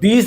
20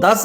10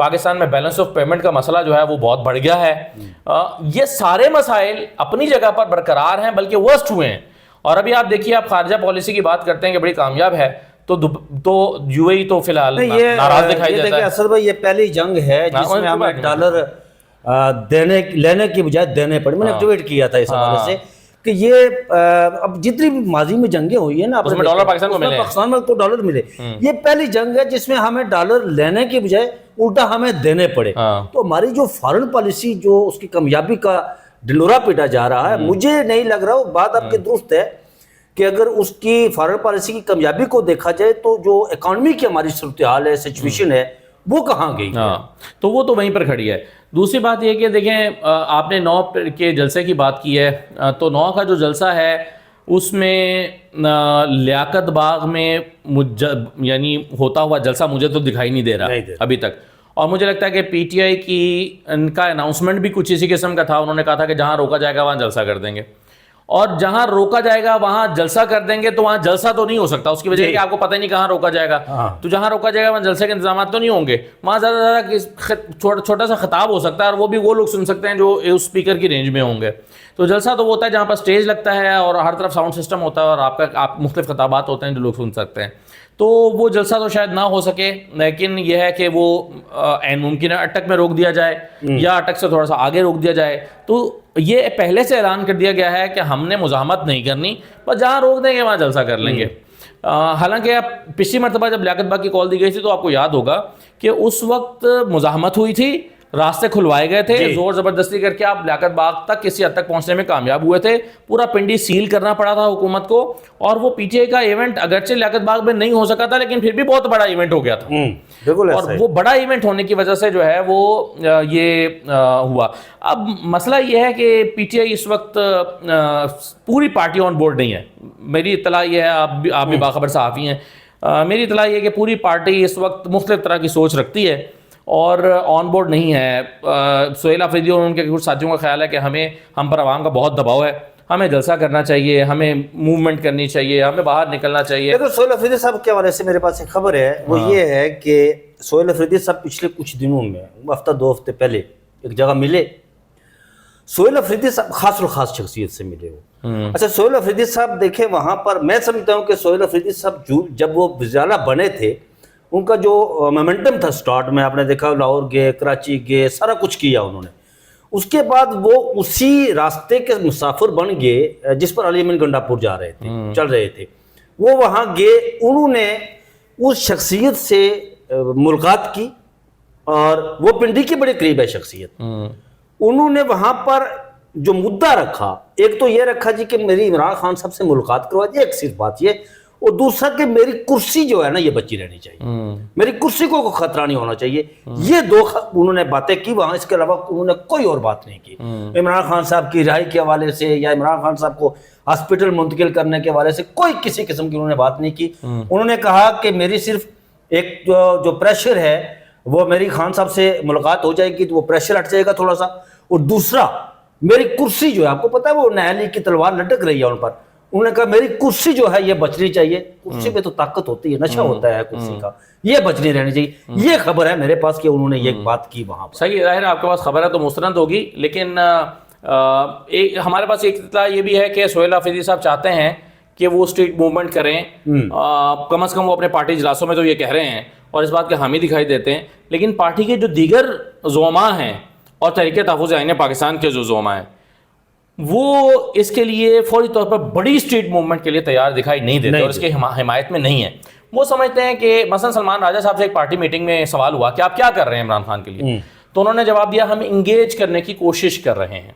پاکستان میں balance of payment کا مسئلہ جو ہے وہ بہت بڑھ گیا ہے. یہ سارے مسائل اپنی جگہ پر برقرار ہیں بلکہ ورسٹ ہوئے ہیں. اور ابھی آپ دیکھیے, آپ خارجہ پالیسی کی بات کرتے ہیں کہ بڑی کامیاب ہے, تو یو اے ای تو فی الحال ناراض دکھائی دیتا ہے. اسد بھائی یہ پہلی جنگ ہے جس میں ہمیں ڈالر لینے کی بجائے دینے پڑے. میں نے ٹویٹ کیا تھا اس حوالے سے کہ یہ اب جتنی بھی ماضی میں جنگیں ہوئی ہیں نا, اس میں ڈالر پاکستان کو ملے, پاکستان میں کو ڈالر ملے. یہ پہلی جنگ ہے جس میں ہمیں ڈالر لینے کی بجائے الٹا ہمیں دینے پڑے. تو ہماری جو فارن پالیسی جو اس کی کامیابی کا ڈنڈورا پیٹا جا رہا ہے, مجھے نہیں لگ رہا, وہ بات آپ کی درست ہے کہ اگر اس کی فارن پالیسی کی کامیابی کو دیکھا جائے تو جو اکانومی کی ہماری صورتحال ہے, سچویشن ہے, وہ کہاں گئی ہے. تو وہ تو وہیں پر کھڑی ہے. دوسری بات یہ کہ دیکھیں, آپ نے 9 کے جلسے کی بات کی ہے, تو 9 کا جو جلسہ ہے اس میں لیاقت باغ میں یعنی ہوتا ہوا جلسہ مجھے تو دکھائی نہیں دے رہا ابھی تک. اور مجھے لگتا ہے کہ پی ٹی آئی کی ان کا اناؤنسمنٹ بھی کچھ اسی قسم کا تھا. انہوں نے کہا تھا کہ جہاں روکا جائے گا وہاں جلسہ کر دیں گے, اور جہاں روکا جائے گا وہاں جلسہ کر دیں گے. تو وہاں جلسہ تو نہیں ہو سکتا, اس کی وجہ ہے کہ آپ کو پتہ ہی نہیں کہاں روکا جائے گا. تو جہاں روکا جائے گا وہاں جلسے کے انتظامات تو نہیں ہوں گے. وہاں زیادہ سے زیادہ چھوٹا سا خطاب ہو سکتا ہے, اور وہ بھی وہ لوگ سن سکتے ہیں جو اس اسپیکر کی رینج میں ہوں گے. تو جلسہ تو وہ ہوتا ہے جہاں پر اسٹیج لگتا ہے اور ہر طرف ساؤنڈ سسٹم ہوتا ہے, اور آپ مختلف خطابات ہوتے ہیں جو لوگ سن سکتے ہیں. تو وہ جلسہ تو شاید نہ ہو سکے, لیکن یہ ہے کہ وہ عین ممکن ہے اٹک میں روک دیا جائے یا اٹک سے تھوڑا سا آگے روک دیا جائے. تو یہ پہلے سے اعلان کر دیا گیا ہے کہ ہم نے مزاحمت نہیں کرنی, پر جہاں روک دیں گے وہاں جلسہ کر لیں گے. حالانکہ اب پچھلی مرتبہ جب لیاقت باغ کی کال دی گئی تھی تو آپ کو یاد ہوگا کہ اس وقت مزاحمت ہوئی تھی, راستے کھلوائے گئے تھے, زور زبردستی کر کے آپ لیاقت باغ تک کسی حد تک پہنچنے میں کامیاب ہوئے تھے. پورا پنڈی سیل کرنا پڑا تھا حکومت کو, اور وہ پی ٹی آئی کا ایونٹ اگرچہ لیاقت باغ میں نہیں ہو سکا تھا لیکن پھر بھی بہت بڑا ایونٹ ہو گیا تھا. اور وہ بڑا ایونٹ ہونے کی وجہ سے جو ہے وہ یہ ہوا. اب مسئلہ یہ ہے کہ پی ٹی آئی اس وقت پوری پارٹی آن بورڈ نہیں ہے. میری اطلاع یہ ہے, آپ بھی باخبر صحافی ہیں, میری اطلاع یہ ہے کہ پوری پارٹی اس وقت مختلف طرح کی سوچ رکھتی ہے اور آن بورڈ نہیں ہے. سہیل آفریدی اور ان کے کچھ ساتھیوں کا خیال ہے کہ ہم پر عوام کا بہت دباؤ ہے, ہمیں جلسہ کرنا چاہیے, ہمیں موومنٹ کرنی چاہیے, ہمیں باہر نکلنا چاہیے. دیکھو سہیل آفریدی صاحب کے حوالے سے میرے پاس ایک خبر ہے, وہ یہ ہے کہ سہیل آفریدی صاحب پچھلے کچھ دنوں میں, ہفتہ 2 ہفتے پہلے ایک جگہ ملے. سہیل آفریدی صاحب خاص الخاص شخصیت سے ملے وہ. اچھا سہیل آفریدی صاحب دیکھیں وہاں پر, میں سمجھتا ہوں کہ سہیل آفریدی صاحب جب وہ وزیر اعلیٰ بنے تھے, ان کا جو مومنٹم تھا سٹارٹ میں, آپ نے دیکھا لاہور گئے, کراچی گئے, سارا کچھ کیا انہوں نے. اس کے بعد وہ اسی راستے کے مسافر بن گئے جس پر علی امین گنڈا پور جا رہے تھے, چل رہے تھے. وہ وہاں گئے, انہوں نے اس شخصیت سے ملاقات کی, اور وہ پنڈی کے بڑے قریب ہے شخصیت. انہوں نے وہاں پر جو مدعا رکھا, ایک تو یہ رکھا جی کہ میری عمران خان صاحب سے ملاقات کروا دی, ایک صرف بات یہ, اور دوسرا کہ میری کرسی جو ہے نا یہ بچی رہنی چاہیے, میری کرسی کو کوئی خطرہ نہیں ہونا چاہیے. یہ 2 انہوں نے باتیں کی وہاں, اس کے علاوہ انہوں نے کوئی اور بات نہیں کی. عمران خان صاحب کی رہائی کے حوالے سے یا عمران خان صاحب کو ہاسپٹل منتقل کرنے کے حوالے سے کوئی کسی قسم کی انہوں نے بات نہیں کی. انہوں نے کہا کہ میری صرف ایک جو پریشر ہے وہ میری خان صاحب سے ملاقات ہو جائے گی تو وہ پریشر ہٹ جائے گا تھوڑا سا, اور دوسرا میری کرسی جو ہے, آپ کو پتا ہے وہ نیلی کی تلوار لٹک رہی ہے ان پر, انہوں نے کہا میری کرسی جو ہے یہ بچنی چاہیے. کرسی پہ تو طاقت ہوتی ہے, نشہ ہوتا ہے کرسی کا, یہ بچنی رہنی چاہیے. یہ خبر ہے میرے پاس کہ انہوں نے یہ بات کی وہاں پر. صحیح, ظاہر ہے آپ کے پاس خبر ہے تو مستند ہوگی, لیکن ہمارے پاس ایک اطلاع یہ بھی ہے کہ سہیل آفریدی صاحب چاہتے ہیں کہ وہ اسٹریٹ موومنٹ کریں. کم از کم وہ اپنے پارٹی اجلاسوں میں تو یہ کہہ رہے ہیں اور اس بات کے حامی دکھائی دیتے ہیں, لیکن پارٹی کے جو دیگر زعماء ہیں اور تحریک تحفظ آئین پاکستان کے جو زعماء ہیں وہ اس کے لیے فوری طور پر بڑی اسٹریٹ موومنٹ کے لیے تیار دکھائی نہیں دیتے اور اس کی حمایت میں نہیں ہے. وہ سمجھتے ہیں کہ مثلا سلمان راجہ صاحب سے ایک پارٹی میٹنگ میں سوال ہوا کہ آپ کیا کر رہے ہیں عمران خان کے لیے, تو انہوں نے جواب دیا ہم انگیج کرنے کی کوشش کر رہے ہیں.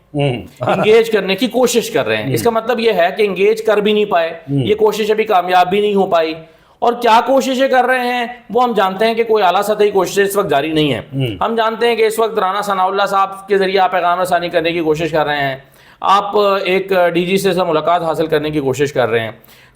انگیج کرنے کی کوشش کر رہے ہیں, اس کا مطلب یہ ہے کہ انگیج کر بھی نہیں پائے, یہ کوشش ابھی کامیاب بھی نہیں ہو پائی. اور کیا کوششیں کر رہے ہیں وہ ہم جانتے ہیں کہ کوئی اعلیٰ سطحی کوششیں اس وقت جاری نہیں ہیں. ہم جانتے ہیں کہ اس وقت رانا ثناء اللہ صاحب کے ذریعے آپ پیغام رسانی کرنے کی کوشش کر رہے ہیں, آپ ایک ڈی جی سے ملاقات حاصل کرنے کی کوشش کر رہے ہیں.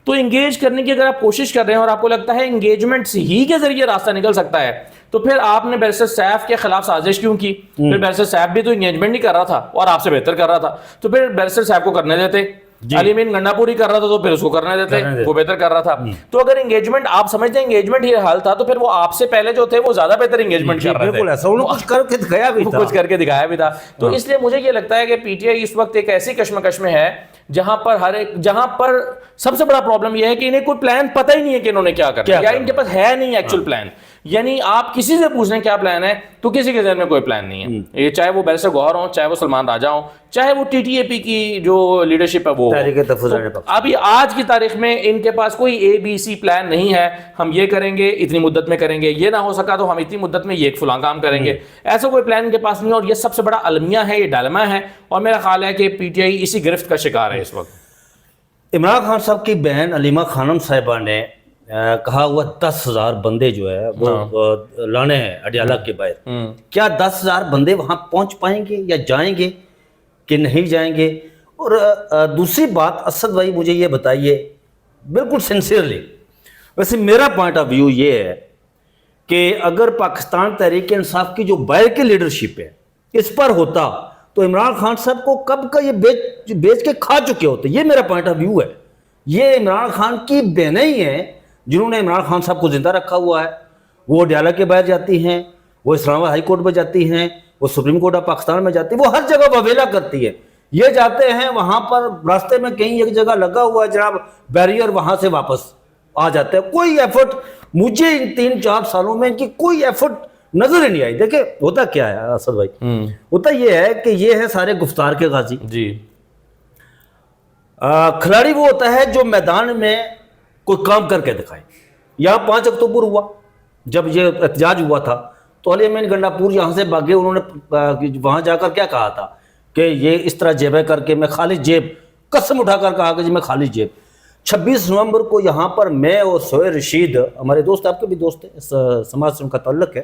تو انگیج کرنے کی اگر آپ کوشش کر رہے ہیں اور آپ کو لگتا ہے انگیجمنٹ ہی کے ذریعے راستہ نکل سکتا ہے, تو پھر آپ نے بیرسٹر سیف کے خلاف سازش کیوں کی؟ پھر بیرسٹر سیف بھی تو انگیجمنٹ نہیں کر رہا تھا اور آپ سے بہتر کر رہا تھا, تو پھر بیرسٹر سیف کو کرنے دیتے. علی امین گنڈاپوری کر رہا تھا تو پھر اس کو کرنے دیتے، وہ بہتر کر رہا تھا. تو اگر انگیجمنٹ آپ سمجھتے ہیں انگیجمنٹ ہی حال تھا تو پھر وہ آپ سے پہلے جو تھے وہ زیادہ بہتر انگیجمنٹ کر رہے تھے. بالکل ایسا، انہوں نے کچھ کر کے دکھایا بھی تھا، کچھ کر کے دکھایا بھی تھا. تو اس لیے مجھے یہ لگتا ہے کہ پی ٹی آئی اس وقت ایک ایسی کشمکش میں ہے جہاں پر سب سے بڑا پرابلم یہ ہے کہ انہیں کوئی پلان پتہ ہی نہیں ہے کہ انہوں نے کیا کرنا ہے، یا ان کے پاس ہے نہیں ایکچوئل پلان. یعنی آپ کسی سے پوچھ رہے ہیں کیا پلان ہے تو کسی کے ذہن میں کوئی پلان نہیں ہے. یہ چاہے وہ بیرسٹر گوہر ہوں، چاہے وہ سلمان راجہ ہوں، چاہے وہ ٹی ٹی اے پی کی جو لیڈرشپ ہے وہ ابھی آج کی تاریخ میں ان کے پاس کوئی اے بی سی پلان نہیں ہے. ہم یہ کریں گے اتنی مدت میں کریں گے، یہ نہ ہو سکا تو ہم اتنی مدت میں یہ فلاں کام کریں گے. ایسا کوئی پلان ان کے پاس نہیں ہے، اور یہ سب سے بڑا المیہ ہے، یہ ڈائلما ہے. اور میرا خیال ہے کہ پی ٹی آئی اسی گرفت کا شکار ہے اس وقت. عمران خان صاحب کی بہن علیمہ خانم صاحبہ نے کہا ہوا 10,000 بندے جو ہے وہ لانے ہیں اڈیالہ کے باہر. کیا 10,000 بندے وہاں پہنچ پائیں گے یا جائیں گے کہ نہیں جائیں گے؟ اور دوسری بات اسد بھائی مجھے یہ بتائیے بالکل سنسیئرلی، ویسے میرا پوائنٹ آف ویو یہ ہے کہ اگر پاکستان تحریک انصاف کی جو باہر کی لیڈرشپ ہے اس پر ہوتا تو عمران خان صاحب کو کب کا یہ بیچ کے کھا چکے ہوتے. یہ میرا پوائنٹ آف ویو ہے. یہ عمران خان کی بہنیں ہی ہیں جنہوں نے عمران خان صاحب کو زندہ رکھا ہوا ہے. وہ اڈیالہ کے باہر جاتی ہیں، وہ اسلام آباد ہائی کورٹ میں جاتی ہیں، وہ سپریم کورٹ آف پاکستان میں جاتی ہیں، وہ ہر جگہ واویلا کرتی ہے. یہ جاتے ہیں وہاں پر راستے میں کہیں ایک جگہ لگا ہوا ہے جناب بیریئر، وہاں سے واپس آ جاتے ہیں. کوئی ایفرٹ مجھے ان 3-4 سالوں میں ان کی کوئی ایفرٹ نظر ہی نہیں آئی. دیکھیں ہوتا کیا ہے اسد بھائی، ہوتا یہ ہے کہ یہ ہے سارے گفتار کے غازی. جی کھلاڑی وہ ہوتا ہے جو میدان میں کوئی کام کر کے دکھائے. یہاں 5 اکتوبر ہوا، جب یہ احتجاج ہوا تھا تو علی امین گنڈاپور یہاں سے بھاگے. انہوں نے وہاں جا کر کیا کہا تھا کہ یہ اس طرح جیبیں کر کے میں خالی جیب، قسم اٹھا کر کہا کہ جی میں خالی جیب. 26 نومبر کو یہاں پر میں اور سہیل رشید، ہمارے دوست، آپ کے بھی دوست ہیں، سماج سے ان کا تعلق ہے،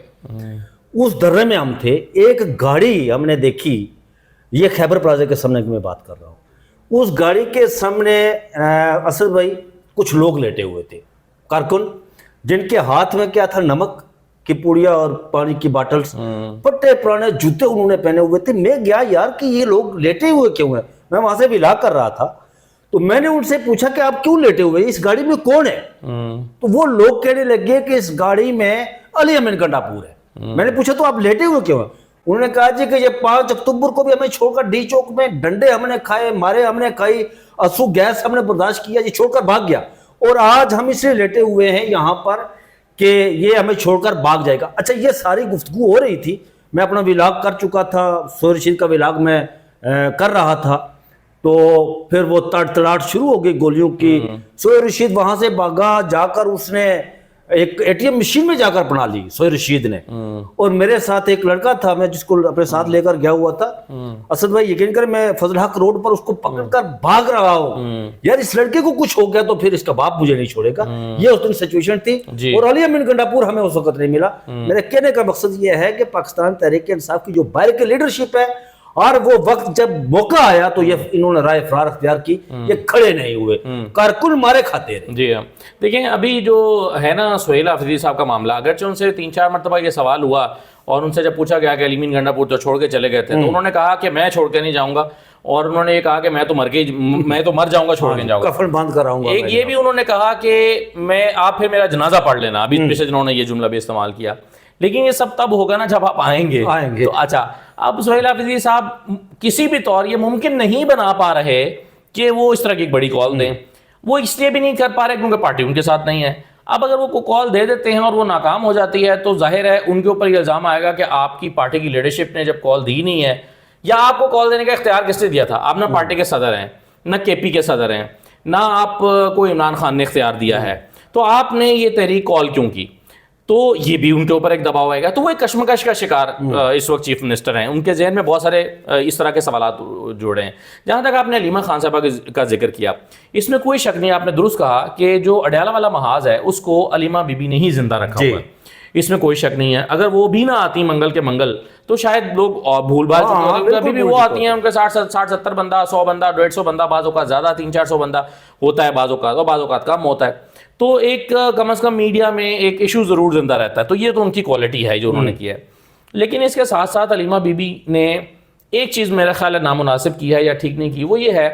اس درے میں ہم تھے. ایک گاڑی ہم نے دیکھی، یہ خیبر پلازا کے سامنے کی میں بات کر رہا ہوں. اس گاڑی کے سامنے اسد بھائی کچھ لوگ لیٹے ہوئے تھے، کارکن، جن کے ہاتھ میں کیا تھا، نمک کی پوڑیاں اور پانی کی باٹلز، پٹے پرانے جوتے انہوں نے پہنے ہوئے تھے. میں گیا یار کہ یہ لوگ لیٹے ہوئے کیوں ہیں؟ میں وہاں سے ولاگ کر رہا تھا تو میں نے ان سے پوچھا کہ آپ کیوں لیٹے ہوئے، اس گاڑی میں کون ہے؟ تو وہ لوگ کہنے لگے کہ اس گاڑی میں علی امین گنڈاپور ہے. میں نے پوچھا تو آپ لیٹے ہوئے کیوں ہیں؟ انہوں نے کہا جی کہ یہ 5 اکتوبر کو بھی ہمیں چھوڑ کر ڈی چوک میں ڈنڈے ہم نے کھائے، مارے ہم نے کھائی، آنسو گیس ہم نے برداشت کیا، یہ چھوڑ کر بھاگ گیا، اور آج ہم اس لیے لیٹے ہوئے ہیں یہاں پر کہ یہ ہمیں چھوڑ کر بھاگ جائے گا. اچھا یہ ساری گفتگو ہو رہی تھی، میں اپنا ولاگ کر چکا تھا، سہیل رشید کا ولاگ میں کر رہا تھا، تو پھر وہ تڑاٹ شروع ہو گئی گولیوں کی. سہیل رشید وہاں سے بھاگا، جا کر اس نے ایک اے ٹی ایم مشین میں جا کر بنا لی سہیل رشید نے. اور میرے ساتھ ایک لڑکا تھا، میں جس کو اپنے ساتھ لے کر گیا ہوا تھا، اسد بھائی یقین کر میں فضل حق روڈ پر اس کو پکڑ کر بھاگ رہا ہوں. یار اس لڑکے کو کچھ ہو گیا تو پھر اس کا باپ مجھے نہیں چھوڑے گا. یہ اس دن سچویشن تھی. اور علی امین گنڈاپور ہمیں اس وقت نہیں ملا. میرے کہنے کا مقصد یہ ہے کہ پاکستان تحریک انصاف کی جو باہر کی لیڈرشپ ہے، اور وہ وقت جب موقع آیا تو یہ انہوں نے رائے فرار اختیار کی، یہ کھڑے نہیں ہوئے، کارکن مارے کھاتے رہے. جی ہاں دیکھیں ابھی جو ہے نا سہیل حافظی صاحب کا معاملہ، اگرچہ ان سے 3-4 مرتبہ یہ سوال ہوا اور ان سے جب پوچھا گیا کہ علی امین گنڈاپور تو چھوڑ کے چلے گئے تھے، تو انہوں نے کہا کہ میں چھوڑ کے نہیں جاؤں گا، اور انہوں نے یہ کہا کہ میں تو مر جاؤں گا، چھوڑ کے جاؤں گا، کفن باندھ کر آؤں گا. ایک یہ بھی انہوں نے کہا کہ آپ پھر میرا جنازہ پڑھ لینا. ابھی پیچھے جنہوں نے یہ جملہ بھی استعمال کیا. لیکن یہ سب تب ہوگا نا جب آپ آئیں گے. تو اچھا اب سہیل حافظی صاحب کسی بھی طور یہ ممکن نہیں بنا پا رہے کہ وہ اس طرح کی ایک بڑی کال دیں. وہ اس لیے بھی نہیں کر پا رہے کیونکہ پارٹی ان کے ساتھ نہیں ہے. اب اگر وہ کال دے دیتے ہیں اور وہ ناکام ہو جاتی ہے تو ظاہر ہے ان کے اوپر یہ الزام آئے گا کہ آپ کی پارٹی کی لیڈرشپ نے جب کال دی نہیں ہے، یا آپ کو کال دینے کا اختیار کس نے دیا تھا؟ آپ نہ پارٹی کے صدر ہیں، نہ کے پی کے صدر ہیں، نہ آپ کو عمران خان نے اختیار دیا ہے، تو آپ نے یہ تحریک کال کیوں کی؟ تو یہ بھی ان کے اوپر ایک دباؤ آئے گا. تو وہ ایک کشمکش کا شکار اس وقت چیف منسٹر ہیں. ان کے ذہن میں بہت سارے اس طرح کے سوالات جوڑے ہیں. جہاں تک آپ نے علیمہ خان صاحبہ کا ذکر کیا، اس میں کوئی شک نہیں، آپ نے درست کہا کہ جو اڈیالہ والا محاذ ہے اس کو علیمہ بی بی نے ہی زندہ رکھا ہوا ہے، اس میں کوئی شک نہیں ہے. اگر وہ بھی نہ آتی منگل کے منگل تو شاید لوگ بھول بھال چکے ہوتے. ابھی بھی وہ آتی ہیں، ان کے 60-70 بندہ، 100 بندہ، 150 بندہ، بعض اوقات زیادہ 300-400 بندہ ہوتا ہے بعض اوقات، اور بعض اوقات کم ہوتا ہے. تو ایک کم از کم میڈیا میں ایک ایشو ضرور زندہ رہتا ہے. تو یہ تو ان کی کوالٹی ہے جو انہوں نے کیا ہے. لیکن اس کے ساتھ ساتھ علیمہ بی بی نے ایک چیز میرا خیال ہے نامناسب کی ہے یا ٹھیک نہیں کی، وہ یہ ہے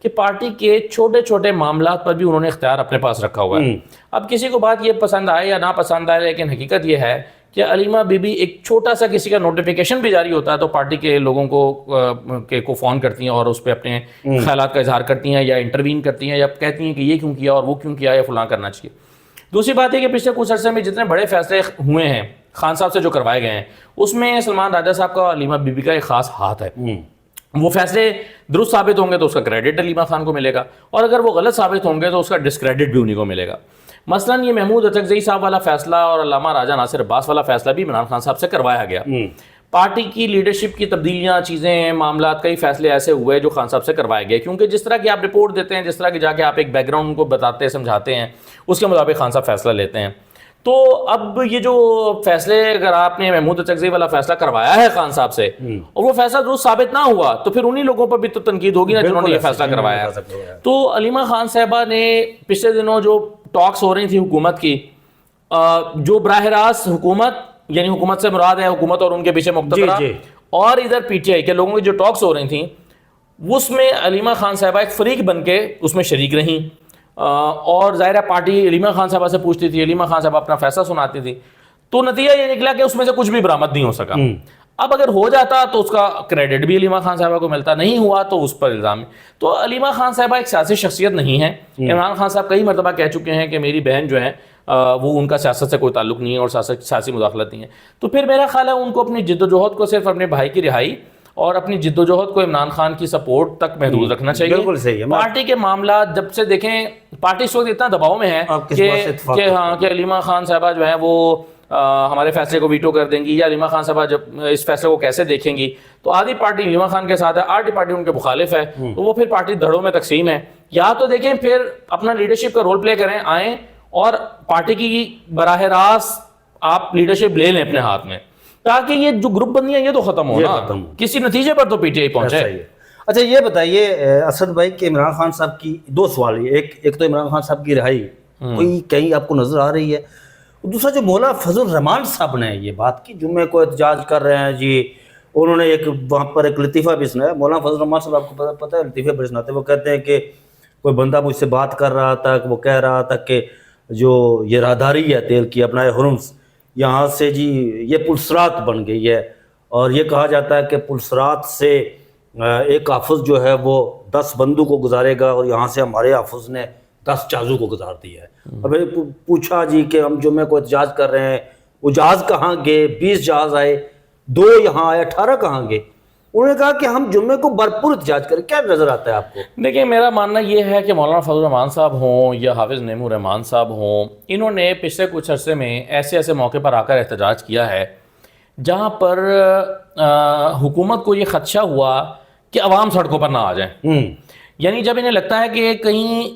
کہ پارٹی کے چھوٹے چھوٹے معاملات پر بھی انہوں نے اختیار اپنے پاس رکھا ہوا ہے. اب کسی کو بات یہ پسند آئے یا نہ پسند آئے، لیکن حقیقت یہ ہے کہ علیمہ بی بی ایک چھوٹا سا کسی کا نوٹیفیکیشن بھی جاری ہوتا ہے تو پارٹی کے لوگوں کو فون کرتی ہیں اور اس پہ اپنے خیالات کا اظہار کرتی ہیں یا انٹروین کرتی ہیں یا کہتی ہیں کہ یہ کیوں کیا اور وہ کیوں کیا یا فلاں کرنا چاہیے. دوسری بات ہے کہ پچھلے کچھ عرصے میں جتنے بڑے فیصلے ہوئے ہیں خان صاحب سے جو کروائے گئے ہیں، اس میں سلمان راجہ صاحب کا علیمہ بی بی کا ایک خاص ہاتھ ہے. وہ فیصلے درست ثابت ہوں گے تو اس کا کریڈٹ علیمہ خان کو ملے گا، اور اگر وہ غلط ثابت ہوں گے تو اس کا ڈسکریڈٹ بھی انہیں کو ملے گا. مثلاً یہ محمود اچکزئی صاحب والا فیصلہ اور علامہ راجہ ناصر عباس والا فیصلہ بھی عمران خان صاحب سے کروایا گیا. پارٹی کی لیڈرشپ کی تبدیلیاں، چیزیں، معاملات، کئی فیصلے ایسے ہوئے جو خان صاحب سے کروائے گئے، کیونکہ جس طرح کی آپ رپورٹ دیتے ہیں، جس طرح کی جا کے آپ ایک بیک گراؤنڈ کو بتاتے ہیں، سمجھاتے ہیں، اس کے مطابق خان صاحب فیصلہ لیتے ہیں. تو اب یہ جو فیصلے، اگر آپ نے محمود اچکزئی والا فیصلہ کروایا ہے خان صاحب سے اور وہ فیصلہ درست ثابت نہ ہوا تو پھر انہی لوگوں پر بھی تو تنقید ہوگی نا جنہوں نے یہ فیصلہ کروایا ہے. تو علیمہ خان صاحبہ نے پچھلے دنوں جو ٹاکس ہو رہی تھی حکومت کی، جو براہ راست حکومت، یعنی حکومت سے مراد ہے حکومت اور ان کے پیچھے مقتدرہ، اور ادھر پی ٹی آئی کے لوگوں کی جو ٹاکس ہو رہی تھیں، اس میں علیمہ خان صاحبہ ایک فریق بن کے اس میں شریک رہیں، اور ظاہرہ پارٹی علیمہ خان صاحبہ سے پوچھتی تھی، علیمہ خان صاحبہ اپنا فیصلہ سناتی تھی، تو نتیجہ یہ نکلا کہ اس میں سے کچھ بھی برآمد نہیں ہو سکا. اب اگر ہو جاتا تو اس کا کریڈٹ بھی علیمہ خان صاحبہ کو ملتا، نہیں ہوا تو اس پر الزام. تو علیمہ خان صاحبہ ایک سیاسی شخصیت نہیں ہے. عمران خان صاحب کئی مرتبہ کہہ چکے ہیں کہ میری بہن جو ہے وہ ان کا سیاست سے کوئی تعلق نہیں ہے اور سیاسی مداخلت نہیں ہے. تو پھر میرا خیال ہے ان کو اپنی جد و جہد کو صرف اپنے بھائی کی رہائی اور اپنی جد و جہد کو عمران خان کی سپورٹ تک محدود رکھنا چاہیے. بالکل صحیح ہے. پارٹی کے معاملات جب سے دیکھیں، پارٹی اس وقت اتنا دباؤ میں ہے کہ علیمہ خان صاحبہ جو ہے وہ ہمارے فیصلے کو ویٹو کر دیں گی، یا علیمہ خان صاحبہ جب اس فیصلے کو کیسے دیکھیں گی. تو آدھی پارٹی علیمہ خان کے ساتھ ہے، آدھی پارٹی ان کے مخالف ہے، تو وہ پھر پارٹی دھڑوں میں تقسیم ہے. یا تو دیکھیں پھر اپنا لیڈرشپ کا رول پلے کریں، آئیں اور پارٹی کی براہ راست آپ لیڈرشپ لے لیں اپنے ہاتھ میں، تاکہ یہ جو گروپ بندیاں یہ تو ختم ہو نا، کسی نتیجے پر تو پی ٹی آئی پہنچے. اچھا یہ بتائیے اسد بھائی کہ عمران خان صاحب کی دو سوال، ایک تو عمران خان صاحب کی رہائی کوئی کہیں آپ کو نظر آ رہی ہے؟ دوسرا جو مولانا فضل الرحمان صاحب نے یہ بات کی، جمعے کو احتجاج کر رہے ہیں جی، انہوں نے ایک وہاں پر ایک لطیفہ بھی سنایا. مولانا فضل الرحمان صاحب آپ کو پتہ ہے لطیفے پر سناتے ہیں، وہ کہتے ہیں کہ کوئی بندہ مجھ سے بات کر رہا تھا کہ وہ کہہ رہا تھا کہ جو یہ راہداری ہے تیل کی اپنا ہرمز، یہاں سے جی یہ پلسرات بن گئی ہے، اور یہ کہا جاتا ہے کہ پلسرات سے ایک حافظ جو ہے وہ 10 بندوں کو گزارے گا، اور یہاں سے ہمارے حافظ نے 10 جہازوں کو گزار دیا ہے. اب پوچھا جی کہ ہم جمعے کو احتجاج کر رہے ہیں، وہ جہاز کہاں گئے؟ 20 جہاز آئے، 2 یہاں آئے، 18 کہاں گئے؟ انہوں نے کہا کہ ہم جمعے کو بھرپور احتجاج کریں. کیا نظر آتا ہے آپ کو؟ دیکھیں میرا ماننا یہ ہے کہ مولانا فضل الرحمان صاحب ہوں یا حافظ نعیم الرحمان صاحب ہوں، انہوں نے پچھلے کچھ عرصے میں ایسے موقع پر آ کر احتجاج کیا ہے جہاں پر حکومت کو یہ خدشہ ہوا کہ عوام سڑکوں پر نہ آ جائیں. یعنی جب انہیں لگتا ہے کہ کہیں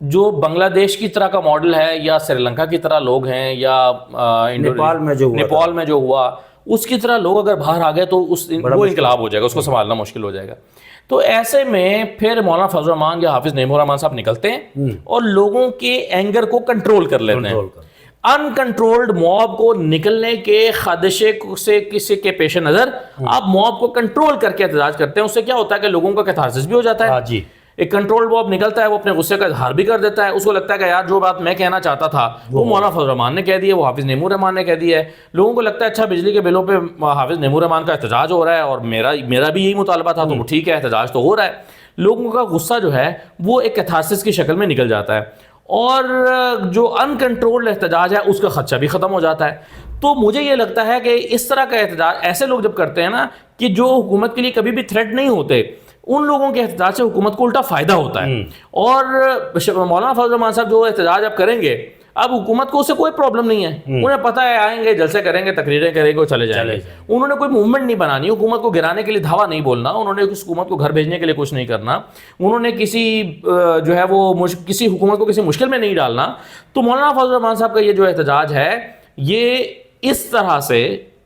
جو بنگلہ دیش کی طرح کا ماڈل ہے یا سری لنکا کی طرح لوگ ہیں یا نیپال میں جو ہوا اس کی طرح لوگ اگر باہر آ گئے تو وہ انقلاب ہو جائے گا، اس کو سنبھالنا مشکل ہو جائے گا. تو ایسے میں پھر مولانا فضل الرحمان یا حافظ نعیم الرحمان صاحب نکلتے ہیں اور لوگوں کے اینگر کو کنٹرول کر لیتے ہیں. ان کنٹرولڈ موب کو نکلنے کے خدشے سے کسی کے پیش نظر آپ موب کو کنٹرول کر کے احتجاج کرتے ہیں. اس سے کیا ہوتا ہے کہ لوگوں کا کیتھارسس بھی ہو جاتا ہے. جی ایک کنٹرول موب نکلتا ہے، وہ اپنے غصے کا اظہار بھی کر دیتا ہے، اس کو لگتا ہے کہ یار جو بات میں کہنا چاہتا تھا وہ مولانا فضل الرحمان نے کہہ دی ہے، وہ حافظ نعیم الرحمان نے کہہ دی ہے. لوگوں کو لگتا ہے اچھا بجلی کے بلوں پہ حافظ نعیم الرحمان کا احتجاج ہو رہا ہے اور میرا بھی یہی مطالبہ تھا، تو ٹھیک ہے احتجاج تو ہو رہا ہے. لوگوں کا غصہ جو ہے وہ ایک کیتھارسس کی شکل میں نکل جاتا ہے، اور جو ان کنٹرولڈ احتجاج ہے اس کا خدشہ بھی ختم ہو جاتا ہے. تو مجھے یہ لگتا ہے کہ اس طرح کا احتجاج ایسے لوگ جب کرتے ہیں نا کہ جو حکومت کے لیے کبھی بھی تھریٹ نہیں ہوتے، ان لوگوں کے احتجاج سے حکومت کو الٹا فائدہ ہوتا ہے. اور مولانا فضل الرحمان صاحب جو احتجاج اب کریں گے، اب حکومت کو اس سے کوئی پرابلم نہیں ہے، انہیں پتہ ہے آئیں گے، جلسے کریں گے، تقریریں کریں گے اور چلے جائیں گے. انہوں نے کوئی موومنٹ نہیں بنانی، حکومت کو گرانے کے لیے دھاوا نہیں بولنا، انہوں نے اس حکومت کو گھر بھیجنے کے لیے کچھ نہیں کرنا، انہوں نے کسی جو ہے وہ کسی حکومت کو کسی مشکل میں نہیں ڈالنا. تو مولانا فضل الرحمان صاحب کا یہ جو احتجاج ہے یہ اس طرح سے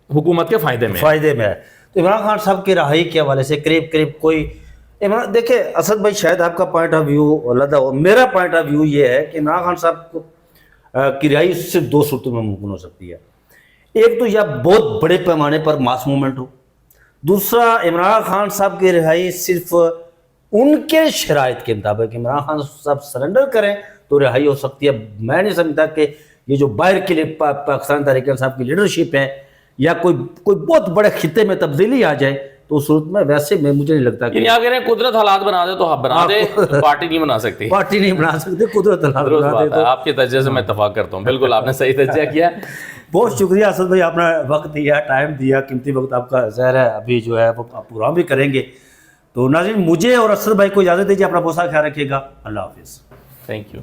حکومت کے فائدے میں ہے. تو عمران خان صاحب کی رہائی کے حوالے سے قریب کوئی دیکھیں اسد بھائی شاید آپ کا پوائنٹ آف ویو علیحدہ ہو، میرا پوائنٹ آف ویو یہ ہے کہ عمران خان صاحب کی رہائی صرف 2 صورتوں میں ممکن ہو سکتی ہے. ایک تو یا بہت بڑے پیمانے پر ماس موومنٹ ہو، دوسرا عمران خان صاحب کی رہائی صرف ان کے شرائط کے مطابق عمران خان صاحب سرنڈر کریں تو رہائی ہو سکتی ہے. میں نہیں سمجھتا کہ یہ جو باہر کے لیے پاکستان تحریک انصاف کی لیڈرشپ ہے یا کوئی بہت بڑے خطے میں تبدیلی آ جائے تو اس صورت میں ویسے میں مجھے نہیں لگتا کہ یعنی آپ کہہ رہے ہیں قدرت حالات بنا دے تو آپ بنا دے, پارٹی نہیں بنا سکتی. پارٹی نہیں بنا سکتے, قدرت اللہ درست بنا دے. بات ہے, آپ کے تجزیے سے میں اتفاق کرتا ہوں, بالکل آپ نے صحیح تجزیہ کیا. بہت شکریہ اسد بھائی, آپ نے وقت دیا, ٹائم دیا, قیمتی وقت آپ کا ظاہر ہے ابھی جو ہے وہ آپ پورا بھی کریں گے. تو ناظرین مجھے اور اسد بھائی کو اجازت دیجیے, اپنا بہت سارا خیال رکھیے گا. اللہ حافظ. Thank you.